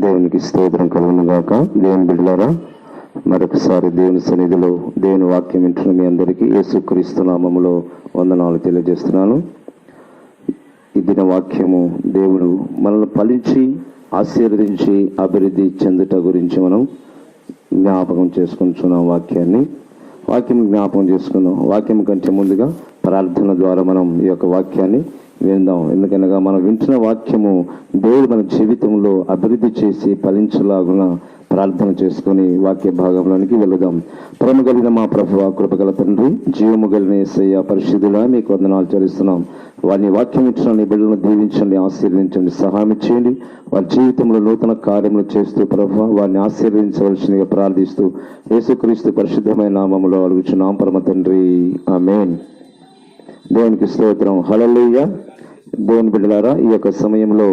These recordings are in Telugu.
దేవునికి స్తోత్రం కలుగును గాక. దేవుని బిడ్డలారా, మరొకసారి దేవుని సన్నిధిలో దేవుని వాక్యం వింటున్న మీ అందరికీ యేసుక్రీస్తు నామములో వందనాలు తెలియజేస్తున్నాను. ఈ దిన వాక్యము దేవుడు మనల్ని ఫలించి ఆశీర్వదించి అభివృద్ధి చెందుట గురించి మనం జ్ఞాపకం చేసుకుంటున్నాం. వాక్యం జ్ఞాపకం చేసుకుందాం. వాక్యం కంటే ముందుగా ప్రార్థన ద్వారా మనం ఈ యొక్క వాక్యాన్ని విందాం. ఎందుకనగా మనం వింటున్న వాక్యము దేవుడు మన జీవితంలో అభివృద్ధి చేసి ఫలించలాగున ప్రార్థన చేసుకుని వాక్య భాగంలోనికి వెళదాం. ప్రేమ కలిగిన మా ప్రభువా, కృపగల తండ్రి, జీవము కలిగిన యేసయ్య, పరిశుద్ధుడా మీకు వందనాలు చెల్లిస్తున్నాం. వారిని వాక్యం ఇచ్చిన నీ బిడ్డలను దీవించండి, ఆశీర్వదించండి, సహాయం చేయండి. వారి జీవితంలో నూతన కార్యములు చేస్తూ ప్రభువా వారిని ఆశీర్వదించవలసిందిగా ప్రార్థిస్తూ యేసుక్రీస్తు పరిశుద్ధమైన నామములో అడుగుచున్నాం పరమ తండ్రి, ఆమేన్. దేవునికి స్తోత్రం, హల్లెలూయా. దేవుని బిడ్డలారా, ఈ యొక్క సమయంలో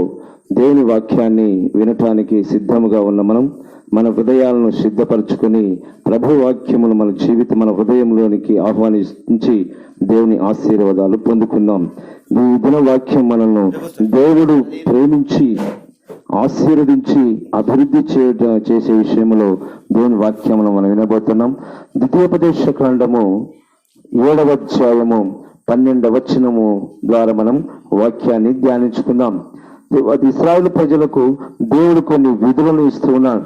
దేవుని వాక్యాన్ని వినటానికి సిద్ధముగా ఉన్న మనం మన హృదయాలను సిద్ధపరచుకొని ప్రభు వాక్యములు మన హృదయంలోనికి ఆహ్వానించి దేవుని ఆశీర్వాదాలు పొందుకుందాం. ఈ దిన వాక్యం మనల్ని దేవుడు ప్రేమించి ఆశీర్వదించి అభివృద్ధి చేసే విషయంలో దేవుని వాక్యమును మనం వినబోతున్నాం. ద్వితీయోపదేశ కాండము 7వ అధ్యాయము 12వ వచనము ద్వారా మనం వాక్యాన్ని ధ్యానించుకుందాం. ఇశ్రాయేలు ప్రజలకు దేవుడు కొన్ని విధులను ఇస్తూ ఉన్నాడు.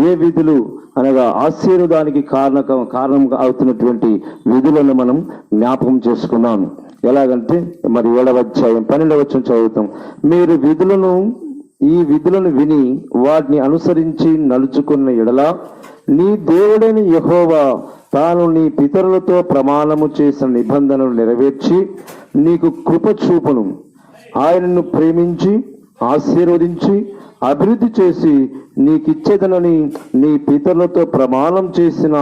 ఏ విధులు అనగా ఆశీర్వాదానికి కారణం అవుతున్నటువంటి విధులను మనం జ్ఞాపకం చేసుకున్నాం. ఎలాగంటే మరి 7వ అధ్యాయం 12వ వచనం చదువుతాం. మీరు ఈ విధులను విని వాటిని అనుసరించి నడుచుకున్న ఎడల నీ దేవుడైన యెహోవా తాను నీ పితరులతో ప్రమాణము చేసిన నిబంధనలు నెరవేర్చి నీకు కృప చూపును. ఆయనను ప్రేమించి ఆశీర్వదించి అభివృద్ధి చేసి నీకిచ్చేదనని నీ పితరులతో ప్రమాణం చేసిన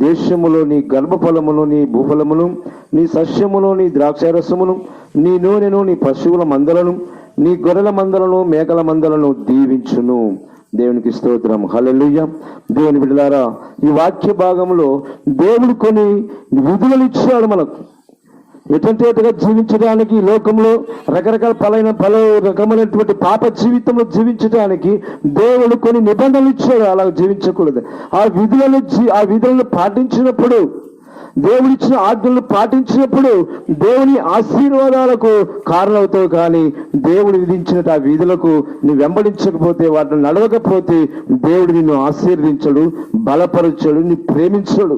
దేశములో నీ గర్భఫలమును, నీ భూఫలమును, నీ సస్యమును, నీ ద్రాక్షారసమును, నీ నూనెను, నీ పశువుల మందలను, నీ గొర్రెల మందలను, మేకల మందలను దీవించును. దేవునికి స్తోత్రం, హల్లెలూయా. దేవుని బిడ్డలారా, ఈ వాక్య భాగంలో దేవుడు కొన్ని విధులను ఇచ్చాడు మనకు. ఎటుగా జీవించడానికి, లోకంలో పలు రకమైనటువంటి పాప జీవితంలో జీవించడానికి దేవుడు కొన్ని నిబంధనలు ఇచ్చాడు. అలా జీవించకూడదు. ఆ విధులను పాటించినప్పుడు, దేవుడిచ్చిన ఆజ్ఞలను పాటించినప్పుడు దేవుని ఆశీర్వాదాలకు కారణమవుతావు. కానీ దేవుడు విధించిన ఆ విధులకు నువ్వు వెంబడించకపోతే, వాటిని నడవకపోతే దేవుడు నిన్ను ఆశీర్వదించడు, బలపరచడు, నీ ప్రేమించడు.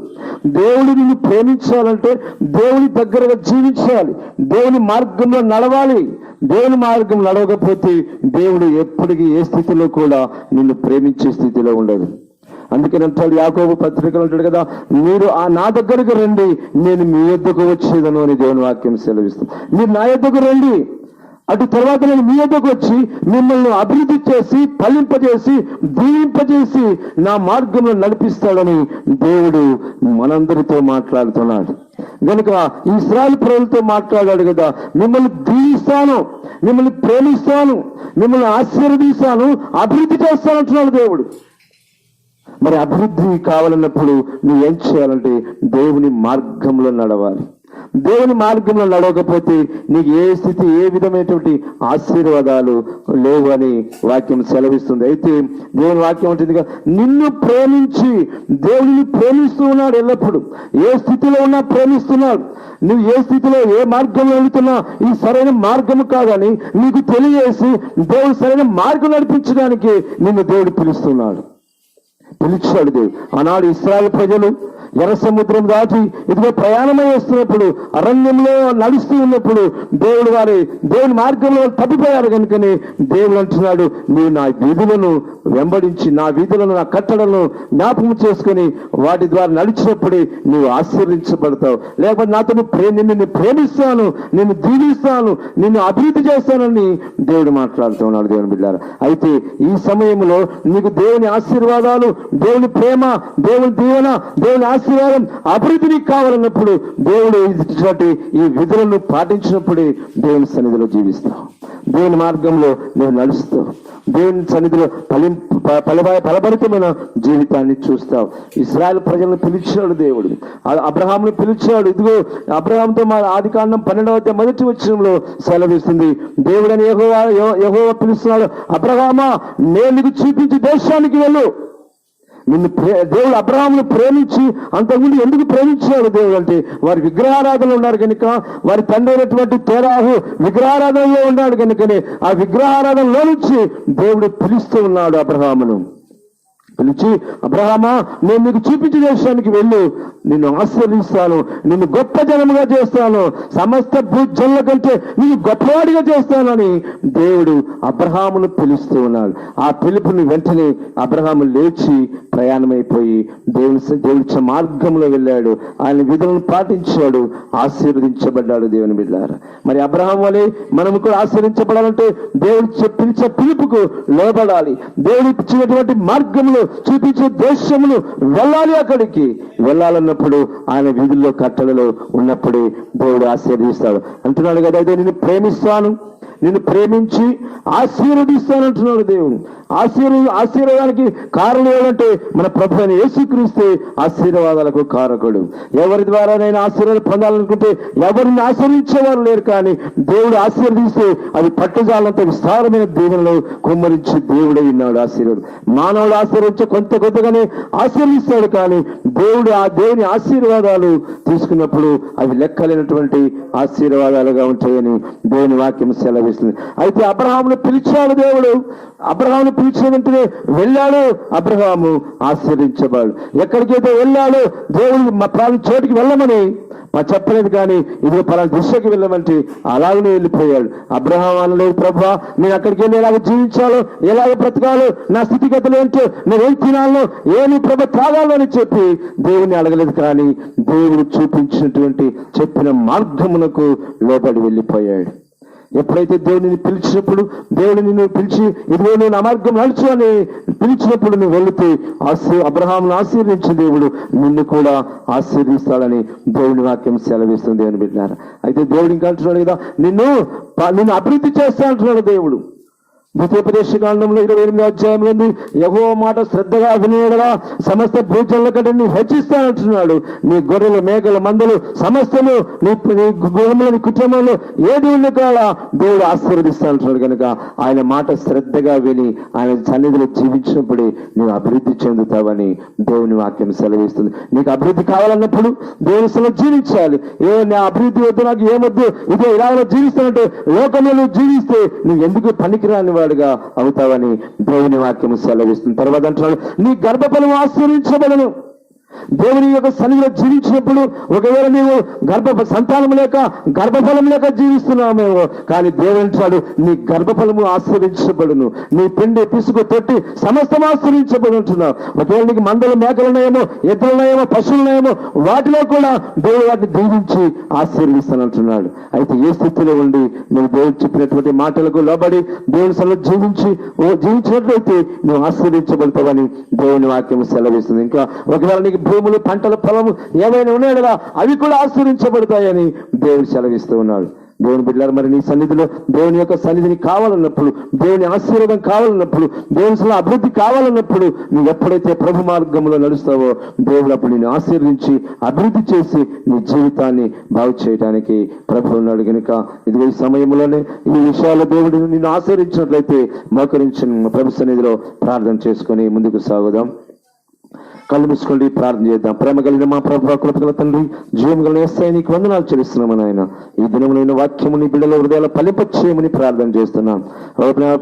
దేవుడు నిన్ను ప్రేమించాలంటే దేవుని దగ్గరగా జీవించాలి, దేవుని మార్గంలో నడవాలి. దేవుని మార్గం నడవకపోతే దేవుడు ఎప్పటికీ ఏ స్థితిలో కూడా నిన్ను ప్రేమించే స్థితిలో ఉండదు. అందుకని అంటాడు, యాకోబు పత్రికలు అంటాడు కదా, మీరు నా దగ్గరకు రండి, నేను మీ యొద్దకు వచ్చేదను అని దేవుని వాక్యం సెలవిస్తుంది. మీరు నా యొద్దకు రండి, అటు తర్వాత నేను మీ యొద్దకు వచ్చి మిమ్మల్ని అభివృద్ధి చేసి ఫలింపజేసి దీవింపజేసి నా మార్గంలో నడిపిస్తాడని దేవుడు మనందరితో మాట్లాడుతున్నాడు. కనుక ఇశ్రాయేలు ప్రజలతో మాట్లాడాడు కదా, మిమ్మల్ని దీవిస్తాను, మిమ్మల్ని ప్రేమిస్తాను, మిమ్మల్ని ఆశీర్వదిస్తాను, అభివృద్ధి చేస్తానంటున్నాడు దేవుడు. మరి అభివృద్ధి కావాలన్నప్పుడు నువ్వు ఏం చేయాలంటే దేవుని మార్గంలో నడవాలి. దేవుని మార్గంలో నడవకపోతే నీకు ఏ స్థితి, ఏ విధమైనటువంటి ఆశీర్వాదాలు లేవు అని వాక్యం సెలవిస్తుంది. అయితే దేవుని వాక్యం ఉంటుంది, నిన్ను ప్రేమించి దేవుడిని ప్రేమిస్తూ ఉన్నాడు. ఎల్లప్పుడు ఏ స్థితిలో ఉన్నా ప్రేమిస్తున్నాడు. నువ్వు ఏ స్థితిలో ఏ మార్గంలో వెళుతున్నా ఈ సరైన మార్గము కాదని నీకు తెలియజేసి దేవుడు సరైన మార్గం నడిపించడానికి నిన్ను దేవుడు పిలుస్తున్నాడు, పిలిచాడు దేవుడు. ఆనాడు ఇశ్రాయేలు ప్రజలు ఎర్ర సముద్రం దాటి ఇదిగో ప్రయాణమై వస్తున్నప్పుడు, అరణ్యంలో నడుస్తూ ఉన్నప్పుడు దేవుని మార్గంలో తప్పిపోయారు. కనుకనే దేవుడు అంటున్నాడు, నీవు నా విధులను వెంబడించి, నా విధులను, నా కట్టడలను జ్ఞాపకం చేసుకుని వాటి ద్వారా నడిచినప్పుడే నీవు ఆశీర్వదించబడతావు. లేకపోతే నాతో నిన్ను ప్రేమిస్తాను, నిన్ను దీవిస్తాను, నిన్ను అభివృద్ధి చేస్తానని దేవుడు మాట్లాడుతున్నాడు. దేవుని బిడ్డలారా, అయితే ఈ సమయంలో నీకు దేవుని ఆశీర్వాదాలు, దేవుని ప్రేమ, దేవుని దీవెన, దేవుని ఆశీర్వాదం, అభివృద్ధిని కావాలన్నప్పుడు దేవుడు ఇచ్చినటువంటి ఈ విధులను పాటించినప్పుడే దేవుని సన్నిధిలో జీవిస్తాం. దేవుని మార్గంలో నువ్వు నడుస్తావు. దేవుని సన్నిధిలో ఫలభరితమైన జీవితాన్ని చూస్తావు. ఇశ్రాయేలు ప్రజలను పిలిచాడు దేవుడు, అబ్రహామును పిలిచాడు. ఇదిగో అబ్రహాంతో మా ఆదికాండం 12వ మొదటి వచనంలో సెలవిస్తుంది, దేవుడని యెహోవా పిలుస్తున్నాడు, అబ్రహామా నేను నీకు చూపించి దేశానికి వెళ్ళు. నిన్ను దేవుడు అబ్రహామును ప్రేమించి అంతకుముందు ఎందుకు ప్రేమించాడు దేవుడు అంటే, వారి విగ్రహారాధనలో ఉన్నారు కనుక, వారి తండ్రి అయినటువంటి తేరాహు విగ్రహారాధనలో ఉన్నాడు కనుకనే ఆ విగ్రహారాధనలో నుంచి దేవుడు పిలుస్తూ ఉన్నాడు అబ్రహామును. పిలిచి, అబ్రహామా నేను నీకు చూపించే దేశానికి వెళ్ళు, నిన్ను ఆశీర్వదిస్తాను, నిన్ను గొప్ప జనముగా చేస్తాను, సమస్త భూజనుల కంటే నిన్ను గొప్పవాడిగా చేస్తానని దేవుడు అబ్రహామును పిలుస్తూ ఉన్నాడు. ఆ పిలుపుని వెంటనే అబ్రహాము లేచి ప్రయాణమైపోయి దేవుడి మార్గంలో వెళ్ళాడు. ఆయన విధులను పాటించాడు, ఆశీర్వదించబడ్డాడు. దేవుని బిడ్డలారా, మరి అబ్రహాం వలె మనము కూడా ఆశీర్వించబడాలంటే దేవుడు పిలిచే పిలుపుకు లోబడాలి. దేవుడు ఇచ్చినటువంటి మార్గంలో చూపించే దేశములు వెళ్ళాలి. అక్కడికి వెళ్ళాలన్నప్పుడు ఆయన వీధుల్లో కట్టడలో ఉన్నప్పుడే దేవుడు ఆశీర్వదిస్తాడు. అంటున్నాడు కదా, అయితే నిన్ను ప్రేమిస్తాను, నిన్ను ప్రేమించి ఆశీర్వదిస్తానంటున్నాడు దేవుడు. ఆశీర్వాదానికి కారణం ఏమంటే మన ప్రభు అయిన యేసుక్రీస్తే ఆశీర్వాదాలకు కారకుడు. ఎవరి ద్వారా నేను ఆశీర్వాదం పొందాలనుకుంటే ఎవరిని ఆశీర్వించేవారు లేరు, కానీ దేవుడు ఆశీర్వదిస్తే అది పట్టుజాలంత విస్తారమైన దీవెనలో కుమ్మరించి దేవుడై ఉన్నాడు. ఆశీర్వాదం మానవుడు ఆశీర్వించే కొంతగానే ఆశీర్విస్తాడు, కానీ దేవుడు ఆ దేవుని ఆశీర్వాదాలు తీసుకున్నప్పుడు అవి లెక్కలేనటువంటి ఆశీర్వాదాలుగా ఉంటాయని దేవుని వాక్యం సెలవిస్తుంది. అయితే అబ్రహామును పిలిచాడు దేవుడు. అబ్రహామును పిలిచిన వెంటనే వెళ్ళాడు. అబ్రహాము ఆశీర్వించబడు. ఎక్కడికైతే వెళ్ళాడో దేవుడు మా ప్రాణం చోటికి వెళ్ళమని చెప్పలేదు, కానీ ఇదిగో పలానా దిశకి వెళ్ళమంటే అలాగనే వెళ్ళిపోయాడు. అబ్రహాం అనలేదు, ప్రభువా నేను అక్కడికి వెళ్ళి ఎలాగ జీవించాలో, ఎలాగ బ్రతకాలో, నా స్థితిగతులు ఏంటో, నేనేం తినాలో, ఏమి ప్రభు త్రాగాలో అని చెప్పి దేవుని అడగలేదు, కానీ దేవుడు చూపించినటువంటి చెప్పిన మార్గమునకు లోబడి వెళ్ళిపోయాడు. ఎప్పుడైతే దేవుడిని పిలిచినప్పుడు, దేవుడు నిన్ను పిలిచి ఇదిగో నువ్వు నా మార్గం నడుచు అని పిలిచినప్పుడు నువ్వు వెళితే అబ్రహామును ఆశీర్వించిన దేవుడు నిన్ను కూడా ఆశీర్విస్తాడని దేవుని వాక్యం సెలవిస్తుంది. దేవుని బిడ్డలారా, అయితే దేవుడు ఇంకా అంటున్నాడు కదా, నిన్ను అభివృద్ధి చేస్తా అంటున్నాడు దేవుడు. ద్వితీయోపదేశకాండంలో 28వ అధ్యాయంలో యెహోవా మాట శ్రద్ధగా వినేయడగా సమస్త భూజనుల కంటే నీ హెచ్చిస్తానంటున్నాడు. నీ గొర్రెలు, మేకలు, మందలు సమస్తము నీ గృహంలో, నీ కుటుంబంలో ఏది ఉంది కూడా దేవుడు ఆశీర్వదిస్తానంటున్నాడు. కనుక ఆయన మాట శ్రద్ధగా విని ఆయన సన్నిధిలో జీవించినప్పుడే నువ్వు అభివృద్ధి చెందుతావని దేవుని వాక్యం సెలవిస్తుంది. నీకు అభివృద్ధి కావాలన్నప్పుడు దేవుని సన్నిధిలో జీవించాలి. నా అభివృద్ధి వద్దు, నాకు ఏమొద్దు, ఇదే ఇలా జీవిస్తానంటే లోకంలో నువ్వు జీవిస్తే నువ్వు ఎందుకు పనికిరాని వాడుగా అవుతావని దేవుని వాక్యము సెలవిస్తుంది. తర్వాత అంటున్నాడు, నీ గర్భఫలము ఆశీర్వించబడను. దేవుని యొక్క సన్నిధిలో జీవించినప్పుడు ఒకవేళ నీవు సంతానం లేక గర్భఫలం లేక జీవిస్తున్నామేమో, కానీ దేవుడు అంటాడు నీ గర్భఫలము ఆశీర్వించబడును, నీ పిండి పిసుకు తొట్టి సమస్తం ఆశీర్వించబడి ఉంటున్నావు. ఒకవేళ నీకు మందలు, మేకలున్నాయేమో, ఎద్దులున్నాయేమో, పశువులున్నాయేమో, వాటిలో కూడా దేవుడు వాటిని దీవించి ఆశీర్విస్తానంటున్నాడు. అయితే ఏ స్థితిలో ఉండి నువ్వు దేవుడు చెప్పినటువంటి మాటలకు లోబడి దేవుని సన్నిధిలో జీవించినట్లయితే నువ్వు ఆశీర్వించబడతావని దేవుని వాక్యం సెలవిస్తుంది. ఇంకా ఒకవేళ నీకు భూములు, పంటల పొలము ఏమైనా ఉన్నాయి కదా, అవి కూడా ఆశీర్వించబడతాయని దేవుడు సెలవిస్తూ ఉన్నాడు. దేవుని బిడ్డలారా, మరి నీ సన్నిధిలో దేవుని యొక్క సన్నిధిని కావాలన్నప్పుడు, దేవుని ఆశీర్వాదం కావాలన్నప్పుడు, దేవుని అభివృద్ధి కావాలన్నప్పుడు నువ్వు ఎప్పుడైతే ప్రభు మార్గంలో నడుస్తావో దేవుడు అప్పుడు నిన్ను ఆశీర్వించి అభివృద్ధి చేసి నీ జీవితాన్ని బాగు చేయడానికి ప్రభు ఉన్నాడు. కనుక ఇదిగో ఈ సమయంలోనే ఈ విషయాల్లో దేవుడు నిన్ను ఆశీర్వించినట్లయితే మోకరించి ప్రభు సన్నిధిలో ప్రార్థన చేసుకొని ముందుకు సాగుదాం. కళ్ళు మూసుకోండి, ప్రార్థన చేద్దాం. ప్రేమ కలిగిన మా ప్రభు, కృపగల తండ్రి, జీవం కలిగిన యేసయ్య నీకు వందనాలు చెల్లిస్తున్నామని ఆయన ఈ దినములైన వాక్యము నీ బిడ్డల హృదయాలు ఫలింపచేయమని ప్రార్థన చేస్తున్నాం.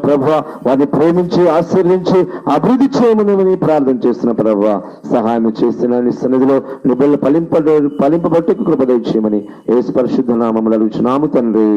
ప్రభు వారిని ప్రేమించి ఆశీర్వించి అభివృద్ధి చేయమని ప్రార్థన చేస్తున్న ప్రభు సహాయం చేస్తున్న నీ సన్నిధిలో నీ బిడ్డలు ఫలింపబట్టుకు కృప దయచేయమని యేసు పరిశుద్ధ నామములో అడుగుచున్నాము తండ్రి.